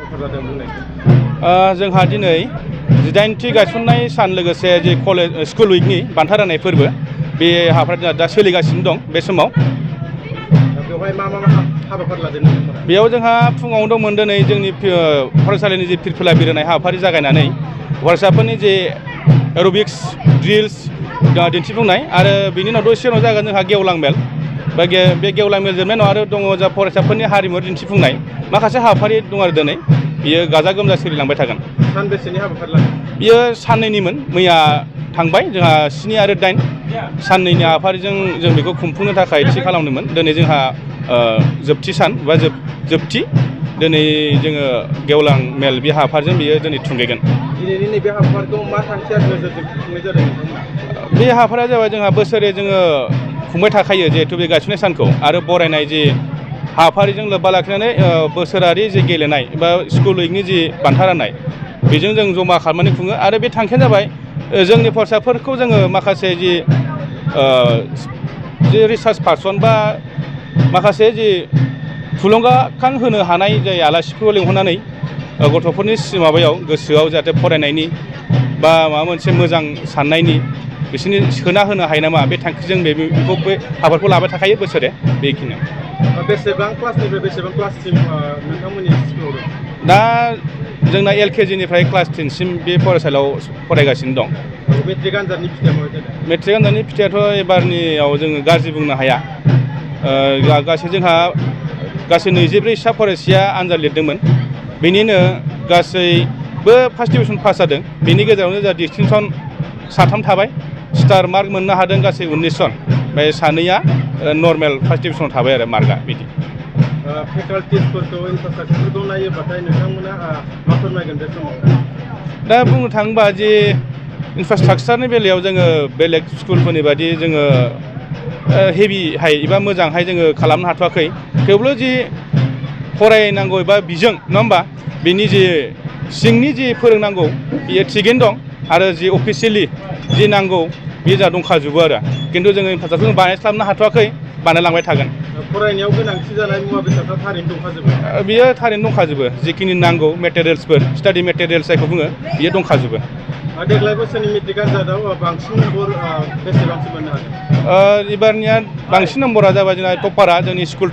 हाबाफारि लादों बुंनायखौ? जोंहा दिनै 18थि गायसननाय सान लोगोसे जे कलेज स्कुल उइकनि बान्था राननाय फोरबो बे हाबाफारिया दा सोलिगासिनो दं बे समाव। बेवहाय मा हाबाफारि लादों नोंथांमोना? बेयाव जोंहा फुङावनो दंमोन दिनै जोंनि फरायसालिनि जे फिरफिला बिरहोनाय हाबाफारि जागायनानै फरायसाफोरनि जे एर'बिक्स ड्रिल्स दिन्थिफुंनाय आरो बिनि उनाव दसे उनाव जागोन जोंहा गेवलां मेल। बे गेवलां मेल जोबनाय उनाव आरो दङ जा फरायसाफोरनि हारिमु दिन्थिफुंनाय माखासे हाबाफारि दं आरो दिनै बियो गाजा गोमजा सोलिलांबाय थागोन। सानबेसेनि हाबाफारि लादों? बियो साननैनिमोन, मैया थांबाय जोंहा 7 आरो 8 साननैनि हाबाफारिजों जों बेखौ खुंफुंनो थाखाय थि खालामदोंमोन। दिनै जोंहा जोबथि सान बा जोबथि दिनै जोङो गेवलां मेल बे हाबाफारिजों बियो दिनै थुंगेगोन। दिनैनि नैबे हाबाफारिखौ मा थांखि आरो नोजोरजों खुंफुंनाय जादों नोंथांमोना? बे हाबाफारिया जाबाय जोंहा बोसोरै जोङो खुंबाय थाखायो जिहेथु बे गायसननाय सानखौ आरो बरायनाय जि हाबाफारिजों लोब्बा लाखिनानै बोसोरारि जि गेलेनाय बा स्कुल उइकनि जि बान्था राननाय बेजों जों जमा खालामनानै खुङो आरो बे थांखियानो जाबाय जोंनि फरायसाफोरखौ जोङो माखासे जि रिसार्च पार्सन बा माखासे जि थुलुंगाखां होनो हानाय जाय आलासिफोरखौ लिंहरनानै गथ'फोरनि माबायाव गोसोआव जाहाथे फरायनायनि बा माबा मोनसे मोजां साननायनि बिसोरनि सोना होनो हायो नामा बे थांखिजों बे हाबाफारिखौ लाबाय थाखायो बोसोरे बेखिनियाव। बेसेबां क्लासनिफ्राय बेसेबां क्लाससिम नोंथांमोननि स्कुलाव दं? दा जोंना LKG निफ्राय क्लास 10 सिम बे फरायसालियाव फरायगासिनो दं। मेट्रिक आनजादनि फिथाइया माबायदि जादों? मेट्रिक आनजादनि फिथाइयाथ' एबारनियाव जोङो गाज्रि बुंनो हाया। जोंहा गासै 24सा फरायसाया आनजाद लिरदोंमोन। बेनिनो गासैबो फार्स्ट डिभिजन पास जादों। बेनि गेजेरावनो जोंहा डिस्टिंसन 3 थाबाय, स्टार मार्क मोननो हादों गासै 19 जन, ओमफ्राय 2आ नर्मेल फार्स्ट डिभिजनाव थाबाय आरो मार्कआ बिदि। फेकाल्टिसफोरखौ इनफ्रास्ट्राक्चारफोरखौ नायोबाथाय नोंथांमोना मा फोरमायगोन बे समाव? दा बुंनो थाङोबा जे इनफ्रास्ट्राक्चारनि बेलायाव जोङो बेलेग स्कुलफोरनि बादि जोङो हेभिहाय एबा मोजांहाय जोङो खालामनो हाथ'वाखै। थेवबो जि फरायनांगौ एबा बिजों नङा होमबा बेनि जे सिंनि जि फोरोंनांगौ बेयो थिगैनो दं आरो जि अफिसियेलि जि नांगौ बेयो जोंहा दंखाजोबो आरो खिन्थु जोङो इनफ्रास्ट्राक्चारखौ बानायस्लाबनो हाथ'वाखै, बानायलांबाय थागोन। फरायनायाव गोनांथि जानाय मुवा बेसादफ्रा थारैनो दंखाजोबो? बियो थारैनो दंखाजोबो, जिखिनि नांगौ मेटेरियेल्सफोर स्टाडि मेटेरियेल्स जायखौ बुङो बियो दंखाजोबो। देग्लाय बोसोरनि मेट्रिक आनजादाव बांसिन नम्बर बेसेबांसो मोननो हादों? एबारनिया बांसिन नम्बरा जाबाय जोंना टपारा जोंनि स्कुल